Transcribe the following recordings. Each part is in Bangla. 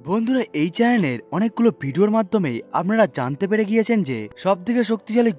বন্ধুরা এই চ্যানেলের অনেকগুলো ভিডিওর মাধ্যমে আপনারা জানতে পেরে গিয়েছেন যে সবথেকে শক্তিশালী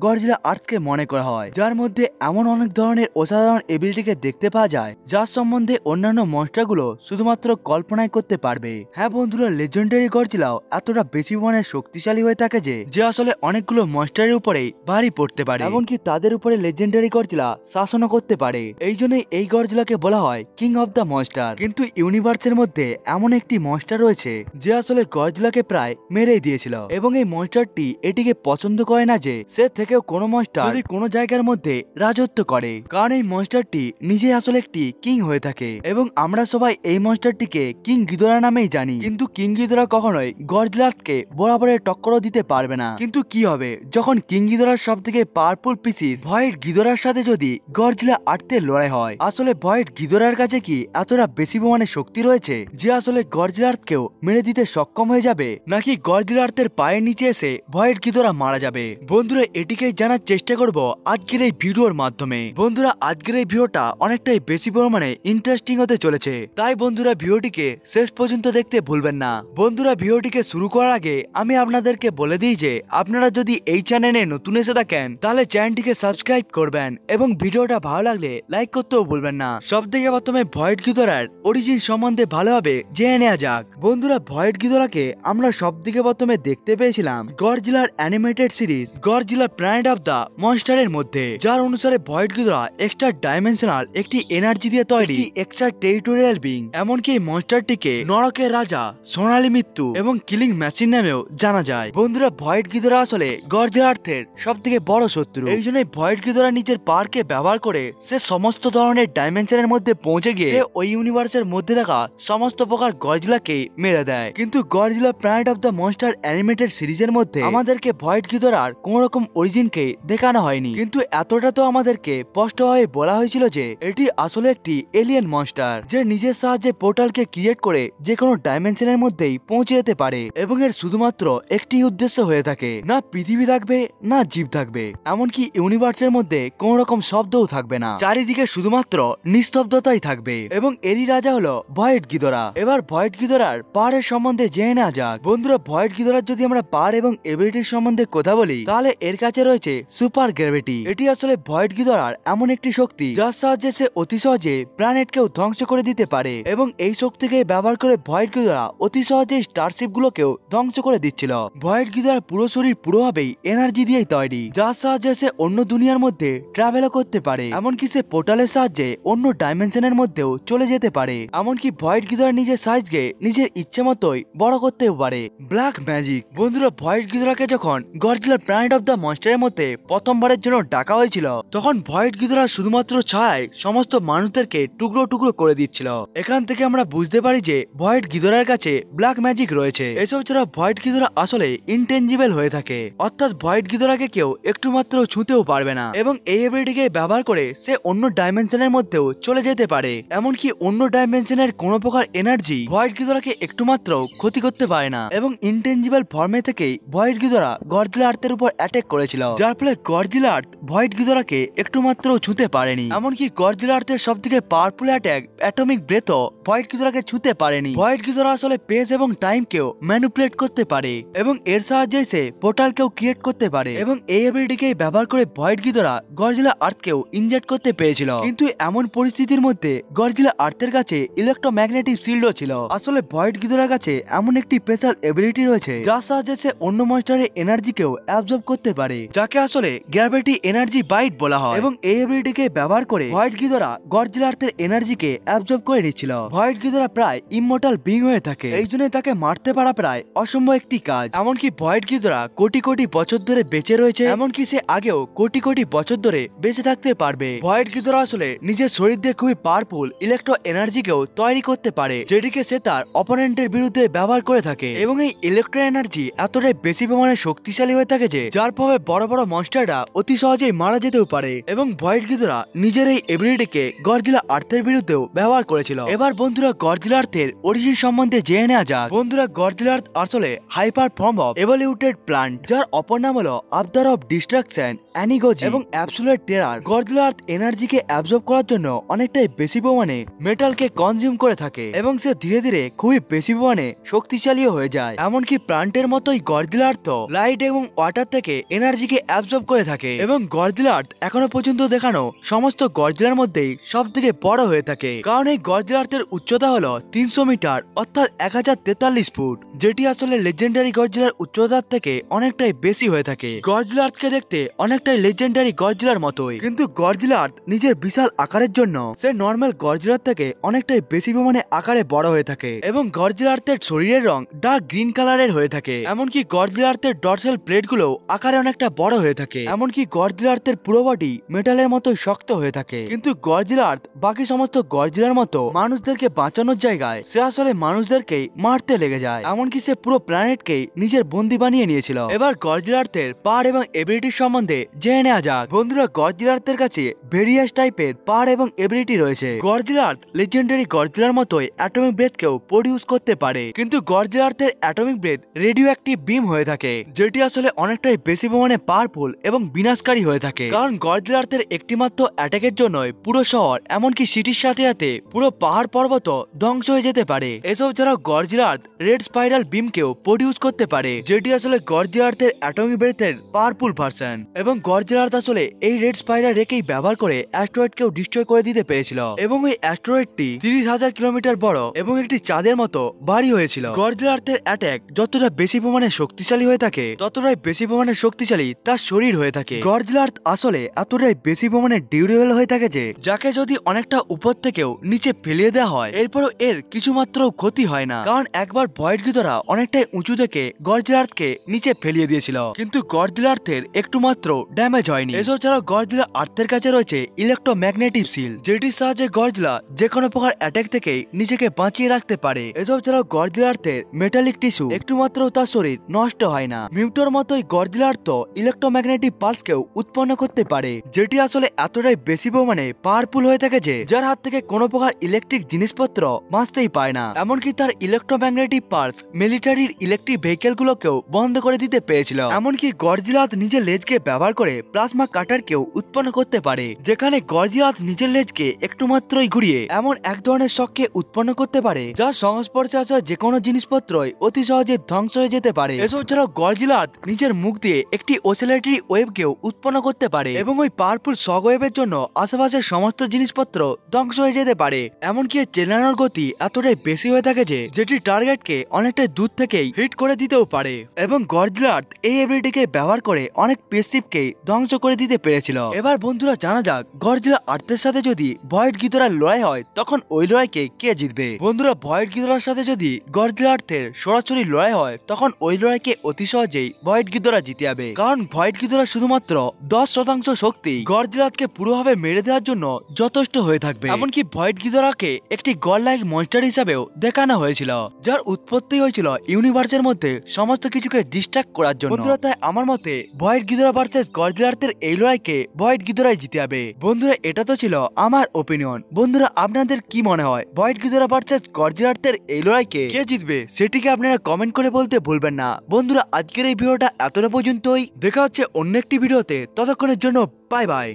গডজিলা আর্থকে মনে করা হয়, যার মধ্যে এমন অনেক ধরনের অসাধারণ এবিলিটিকে দেখতে পাওয়া যায় যার সম্বন্ধে অন্যান্য মনস্টারগুলো শুধুমাত্র কল্পনাই করতে পারবে। হ্যাঁ বন্ধুরা, লেজেন্ডারি গডজিলাও এতটা বেশি পরিমাণে শক্তিশালী হয়ে থাকে যে আসলে অনেকগুলো মনস্টারের উপরেই ভারী পড়তে পারে, এমনকি তাদের উপরে লেজেন্ডারি গডজিলা শাসনও করতে পারে। এই জন্যই এই গডজিলাকে বলা হয় কিং অফ দ্য মনস্টার। কিন্তু ইউনিভার্সের মধ্যে এমন একটি মনস্টার রয়েছে যে আসলে গডজিলাকে প্রায় মেরেই দিয়েছিল, এবং এই মনস্টারটি এটিকে পছন্দ করে না যে সে থেকেও কোনো মনস্টার যদি কোনো জায়গার মধ্যে রাজত্ব করে, কারণ এই মনস্টারটি নিজে আসলে একটি কিং হয়ে থাকে। এবং আমরা সবাই এই মনস্টারটিকে কিং গিদোরা নামেই জানি, কিন্তু কিং গিদোরা কখনোই গডজিলাকে বরাবরের টক্করও দিতে পারবে না। কিন্তু কি হবে যখন কিং গিদোরার সব থেকে পাওয়ারফুল পিসিস ভয়েড গিদোরার সাথে যদি গডজিলা আর্থের লড়াই হয়? আসলে ভয়েড গিদোরার কাছে কি এতটা বেশি পরিমাণে শক্তি রয়েছে যে আসলে গডজিলা আর্থকেও মেরে দিতে সক্ষম হয়ে যাবে, নাকি গডজিলা আর্থের পায়ের নিচে এসে ভয়েড গিদোরা মারা যাবে? বন্ধুরা এটিকেই জানার চেষ্টা করব আজকের এই ভিডিওর মাধ্যমে। বন্ধুরা আজকের এই ভিডিওটা অনেকটাই বেশি পরিমাণে ইন্টারেস্টিং হতে চলেছে, তাই বন্ধুরা ভিডিওটিকে শেষ পর্যন্ত দেখতে ভুলবেন না। বন্ধুরা ভিডিওটিকে শুরু করার আগে আমি আপনাদেরকে বলে দিই যে আপনারা যদি এই চ্যানেলে নতুন এসে থাকেন তাহলে চ্যানেলটিকে সাবস্ক্রাইব করবেন এবং ভিডিওটা ভালো লাগলে লাইক করতেও ভুলবেন না। সব থেকে প্রথমে ভয়েড গিদোরার অরিজিন সম্বন্ধে ভালোভাবে জেনে নেওয়া যাক। বন্ধুরা ভয়েড গিদোরাকে আমরা সব থেকে প্রথমে দেখতে পেয়েছিলাম গডজিলার animated series Godzilla planet of the মনস্টারের মধ্যে, যার অনুসারে ভয়েড গিদোরা এক্সট্রা ডাইমেনশনাল একটি এনার্জি দিয়ে তৈরি এক্সট্রা টেরিটোরিয়াল বিং। এমনকি এই মনস্টারটিকে নরকের রাজা, সোনালী মৃত্যু এবং কিলিং মেশিন নামেও জানা যায়। বন্ধুরা ভয়েড গিদোরা আসলে গডজিলা আর্থের সব থেকে বড় শত্রু। এই জন্যই ভয়েড গিদোরা নিজের পাওয়ারকে ব্যবহার করে সে সমস্ত ধরনের ডাইমেনশনের মধ্যে পৌঁছে গিয়ে ওই ইউনিভার্সের মধ্যে থাকা সমস্ত প্রকার গডজিলাকে মেরে দেয়। কিন্তু Godzilla planet of the monster animated সিরিজের মধ্যে আমাদেরকে ভয়েড গিদোরার কোন রকম অরিজিনকে দেখানো হয়নি, কিন্তু এতটা তো আমাদেরকে স্পষ্টভাবে বলা হয়েছিল যে এটি আসলে একটি এলিয়েন মনস্টার যে নিজের সাহায্যে পোর্টালকে ক্রিয়েট করে যে কোনো ডাইমেনশনের মধ্যেই পৌঁছে যেতে পারে, এবং এর শুধুমাত্র একটি উদ্দেশ্য হয়ে থাকে, না পৃথিবী থাকবে না জীব থাকবে, এমনকি ইউনিভার্সের মধ্যে কোন রকম শব্দও থাকবে না, চারিদিকে শুধুমাত্র নিস্তব্ধতাই থাকবে। এবং এরই রাজা হলো ভয়েড গিদোরা। এবার ভয়েড গিদোরার পাওয়ারের সম্বন্ধে জেনে নেওয়া যাক। বন্ধুরা ভয়েড গিদোরার যদি আমরা পাওয়ার এবং এবিলিটির সম্বন্ধে কথা বলি তাহলে এর কাছে রয়েছে সুপার গ্র্যাভিটি। এটি আসলে ভয়েড গিদোরার এমন একটি শক্তি যার সাহায্যে সে অতি সহজে প্ল্যানেটকেও ধ্বংস করে দিতে পারে, এবং এই শক্তিকে ব্যবহার করে ভয়েড গিদোরা অতি সহজে স্টারশিপ গুলোকেও ধ্বংস করে দিচ্ছিল। ভয়েড গিদোরার পুরো শরীর পুরোভাবেই এনার্জি দিয়েই তৈরি, যার সাহায্যে সে অন্য দুনিয়ার মধ্যে ট্রাভেলও করতে পারে, এমনকি সে পোর্টালের সাহায্যে অন্য ডাইমেনশনের মধ্যেও চলে যেতে পারে। এমনকি ভয়েড গিদোরা নিজের সাইজকে নিজের ইচ্ছে মতোই বড় করতেও পারে। Black magic. বন্ধুরা ভয়েড গিদোরাকে যখন গডজিলা প্ল্যানেট অফ দ্য মনস্টারের মধ্যে প্রথমবারের জন্য ডাকা হয়েছিল তখন ভয়েড গিদোরা শুধুমাত্র ছায়ায় সমস্ত মানুষদেরকে টুকরো টুকরো করে দিচ্ছিল। এখান থেকে আমরা বুঝতে পারি যে ভয়েড গিদোরার কাছে ব্ল্যাক ম্যাজিক রয়েছে। এসব ছাড়া ভয়েড গিদোরা আসলে ইনটেনজিবল হয়ে থাকে, অর্থাৎ ভয়েড গিদোরাকে কেউ একটু মাত্র ছুঁতেও পারবে না, এবং এই এবিলিটিকে ব্যবহার করে সে অন্য ডাইমেনশনের মধ্যেও চলে যেতে পারে। এমনকি অন্য ডাইমেনশনের কোনো প্রকার এনার্জি ভয়েড গিদোরাকে একটু মাত্র ক্ষতি করতে পারে না, এবং ইনটেনজিবল ফর্মে থেকেই ভয়েড গিদোরা গডজিলা আর্থের উপর অ্যাটাক করেছিল, যার ফলে গডজিলা আর্থ ভয়েড গিদোরাকে একটু মাত্র ছুঁতে পারেনি। এমনকি গডজিলা আর্থের সব থেকে পাওয়ারফুল অ্যাটাক অ্যাটমিক ব্রেথও ভয়েড গিদোরাকে ছুঁতে পারেনি। ভয়েড গিদোরা আসলে স্পেস এবং টাইমকেও ম্যানিপুলেট করতে পারে, এবং এর সাহায্যে সে পোর্টালকেও ক্রিয়েট করতে পারে, এবং এই এবিলিটিকে ব্যবহার করে ভয়েড গিদোরা গডজিলা আর্থকেও ইনজেক্ট করতে পেরেছিল। কিন্তু এমন পরিস্থিতির মধ্যে গডজিলা আর্থের কাছে ইলেকট্রোম্যাগনেটিক শিল্ডও ছিল। আসলে ভয়েড গিদোরার কাছে এমন একটি স্পেশাল এবিলিটি রয়েছে যার সাহায্যে সে অন্য মনস্টারের এনার্জিকেও অ্যাবজর্ব করতে পারে, যাকে আসলে গ্র্যাভিটি এনার্জি বাইট বলা হয়, এবং এই এবিলিটিকে ব্যবহার করে ভয়েড গিদোরা গডজিলা আর্থের এনার্জিকে অ্যাবজর্ব করে নিচ্ছিল। ভয়েড গিদোরা প্রায় ইমমর্টাল বিং হয়ে থাকে, এই জন্য তাকে মারতে পারা প্রায় অসম্ভব একটি কাজ। এমনকি ভয়েড গিদোরা কোটি কোটি বছর ধরে বেঁচে রয়েছে, এমনকি সে আগেও কোটি কোটি বছর ধরে বেঁচে থাকতে পারবে। ভয়েড গিদোরা আসলে নিজের শরীর দিয়ে খুবই পাওয়ারফুল ইলেকট্রো এনার্জিকেও তৈরি করতে পারে, যেটিকে সে তার অপোনেন্টের বিরুদ্ধে ব্যবহার করে থাকে, এবং এই ইলেকট্রো এনার্জি এতটাই বেশি পরিমাণে শক্তিশালী হয়ে থাকে যে যার ফলে বড় বড় মনস্টাররা অতি সহজেই মারা যেতেও পারে। এবং ভয়েড গিদোরা নিজের এই এবিলিটিকে গডজিলা আর্থের বিরুদ্ধেও ব্যবহার করেছিল। এবার বন্ধুরা গডজিলা আর্থের অরিজিন সম্বন্ধে জেনে নেওয়া যাক। বন্ধুরা গডজিলা আর্থ আসলে হাইপার ফর্ম অফ এভলিউটেড প্লান্ট, যার অপর নাম হলো আবদার অফ ডিস্ট্রাকশন অ্যানিগোজি এবং অ্যাবসোলিউট টেরার। গডজিলা আর্থ এনার্জিকে অ্যাবজর্ব করার জন্য অনেকটাই বেশি পরিমাণে মেটালকে কনজিউম করে থাকে, এবং সে ধীরে ধীরে খুবই বেশি পরিমাণে শক্তিশালী হয়ে যায়। এমনকি প্লান্টের মতোই গডজিলার তো লাইট এবং ওয়াটার থেকে এনার্জিকে অ্যাবজর্ব করে থাকে এবং গডজিলার এখনো পর্যন্ত দেখানো সমস্ত গডজিলার মধ্যেই সব থেকে বড় হয়ে থাকে, কারণ এই গডজিলার উচ্চতা হলো 300 মিটার অর্থাৎ 1043 ফুট, যেটি আসলে লেজেন্ডারি গডজিলার উচ্চতার থেকে অনেকটাই বেশি হয়ে থাকে। গডজিলারকে দেখতে অনেকটাই লেজেন্ডারি গডজিলার মতোই, কিন্তু গডজিলার নিজের বিশাল আকারের জন্য সে নর্মাল গডজিলার থেকে অনেকটাই বেশি পরিমাণে আকারে বড় হয়ে থাকে এবং গডজিলার শরীরের রং ডার্ক গ্রিন কালারের হয়ে থাকে। এমনকি গডজিলার ডরসাল প্লেট গুলো আকারে অনেকটা বড় হয়ে থাকে। এমনকি গডজিলার পুরো বডি মেটালের মতো শক্ত হয়ে থাকে। কিন্তু গডজিলার বাকি সমস্ত গডজিলার মতো মানুষদেরকে বাঁচানোর জায়গায় সে আসলে মানুষদেরকেই মারতে লেগে যায়। এমনকি সে পুরো প্ল্যানেটকেই নিজের বন্দি বানিয়ে নিয়েছিল। এবার গডজিলার পাওয়ার এবং এবিলিটির সম্বন্ধে জেনে নেওয়া যাক। বন্ধুরা, গডজিলার কাছে ভেরিয়াস টাইপের পাওয়ার এবং এবিলিটি রয়েছে। গডজিলার লেজেন্ডারি গডজিলার মতোই অ্যাটমিক ব্রেথ কেও প্রডিউস করতে পারে, কিন্তু গডজিলার অ্যাটমিক ব্রেথ রেডিও অ্যাক্টিভ বিম হয়ে থাকে, যেটি আসলে অনেকটাই বেশি পরিমাণে পাওয়ারফুল এবং বিনাশকারী হয়ে থাকে। কারণ গডজিলার একটি মাত্র অ্যাটাকের জন্যই পুরো শহর এমনকি সিটির সাথে সাথে পুরো পাহাড় পর্বত ধ্বংস হয়ে যেতে পারে। এসব ছাড়াও গডজিলার রেড স্পাইরাল বিমকেও প্রডিউস করতে পারে, যেটি আসলে গডজিলার অ্যাটমিক ব্রেথের পাওয়ারফুল ভার্সন। এবং গডজিলার আসলে এই রেড স্পাইরাল রেকেই ব্যবহার করে অ্যাস্ট্রয়েডকেও ডিস্ট্রয় করে দিতে পেরেছিল এবং এই অ্যাস্ট্রয়েডটি 30,000 কিলোমিটার বড় এবং একটি চাঁদের মতো ভারী হয়েছিল। গডজিলার অ্যাটাক যতটা বেশি পরিমাণে শক্তিশালী হয়ে থাকে ততটাই বেশি পরিমাণে শক্তিশালী তার শরীর হয়ে থাকে। গডজিলার আসলে এতটাই বেশি পরিমাণে ডিউরেবল হয়ে থাকে যে যাকে যদি অনেকটা উপর থেকেও নিচে ফেলিয়ে দেওয়া হয় এরপরও এর কিছুমাত্র ক্ষতি হয় না, কারণ একবার ভয়েড গিদরা অনেকটাই উঁচু থেকে গডজিলারকে নিচে ফেলিয়ে দিয়েছিল, কিন্তু গডজিলার একটু মাত্র ড্যামেজ হয়নি। এসব ছাড়াও গডজিলা আর্থের কাছে রয়েছে ইলেকট্রোম্যাগনেটিক শিল্ড, যেটির সাহায্যে গডজিলা যে কোনো প্রকার অ্যাটাক থেকে নিজেকে বাঁচিয়ে রাখতে পারে। এসব ছাড়াও গডজিলার মেটালিক টিস্যু একটু মাত্র তার শরীর নষ্ট হয় না। মিউটোর মতোই গডজিলার তো ইলেকট্রোম্যাগনেটিক পালসকেও উৎপন্ন করতে পারে, যেটি আসলে এতটাই বেশি পরিমাণে পাওয়ারফুল হয়ে থাকে যে যার হাত থেকে কোনো প্রকার ইলেকট্রিক জিনিসপত্র বাঁচতেই পায় না। এমনকি তার ইলেকট্রোম্যাগনেটিক পালস মিলিটারির ইলেকট্রিক ভেহিকেল গুলোকেও বন্ধ করে দিতে পেরেছিল। এমনকি গডজিলা নিজের লেজকে ব্যবহার করে প্লাজমা কাটারকেও উৎপন্ন করতে পারে, যেখানে গডজিলা নিজের লেজকে একটু মাত্রই ঘুরিয়ে এমন এক ধরনের শককে উৎপন্ন করতে পারে যার সংস্পর্শে আসা যে কোনো জিনিসপত্রই অতি সহজে ধ্বংস হয়ে যেতে পারে। এসব ছাড়াও গডজিলা নিজের মুখ দিয়ে একটি অসিলেটরি ওয়েভকেও উৎপন্ন করতে পারে এবং ওই পাওয়ারফুল শক ওয়েভের জন্য আশেপাশের সমস্ত জিনিসপত্র ধ্বংস হয়ে যেতে পারে। এমনকি চেলানোর গতি এতটাই বেশি হয়ে থাকে যে যেটি টার্গেটকে অনেকটাই দূর থেকেই হিট করে দিতেও পারে এবং গডজিলা এই এবিলিটিকে ব্যবহার করে অনেক স্পেসশিপকে ধ্বংস করে দিতে পেরেছিল। এবার বন্ধুরা জানা যাক গডজিলা আর্থের সাথে যদি ভয়েড গিদরার লড়াই হয় তখন ওই লড়াইকে কে জিতবে। বন্ধুরা, ভয়েড গিদরার সাথে যদি গডজিলা আর্থের সরাসরি লড়াই হয় তখন ওই লড়াইকে অতি সহজেই ভয়েড গিদরা জিতে যাবে, কারণ ভয়েড গিদরা শুধুমাত্র 10% শক্তি গডজিলাকে পুরোভাবে মেরে দেওয়ার জন্য যথেষ্ট হয়ে থাকবে। এমনকি ভয়েড গিদরাকে একটি গড লাইক মনস্টার হিসাবেও দেখানো হয়েছিল, যার উৎপত্তি হয়েছিল ইউনিভার্সের মধ্যে সমস্ত কিছুকে ডিস্ট্রাক্ট করার জন্য। বন্ধুরা, তাই আমার মতে ভয়েড গিদরা ভার্সেস গডজিলার এই লড়াইকে ভয়েড গিদরাই জিতে যাবে। বন্ধুরা, এটা তো ছিল আমার ওপিনিয়ন। বন্ধুরা, আপনাদের কি মনে হয় ভয়েড গিদরা ভার্সেস গডজিলার এই লড়াইকে কে জিতবে সেটিকে আপনারা কমেন্ট করে বলতে ভুলবেন না। বন্ধুরা, আজকের এই ভিডিওটা এতটা পর্যন্তই। দেখা হচ্ছে অন্য একটি ভিডিওতে, ততক্ষণের জন্য বাই বাই।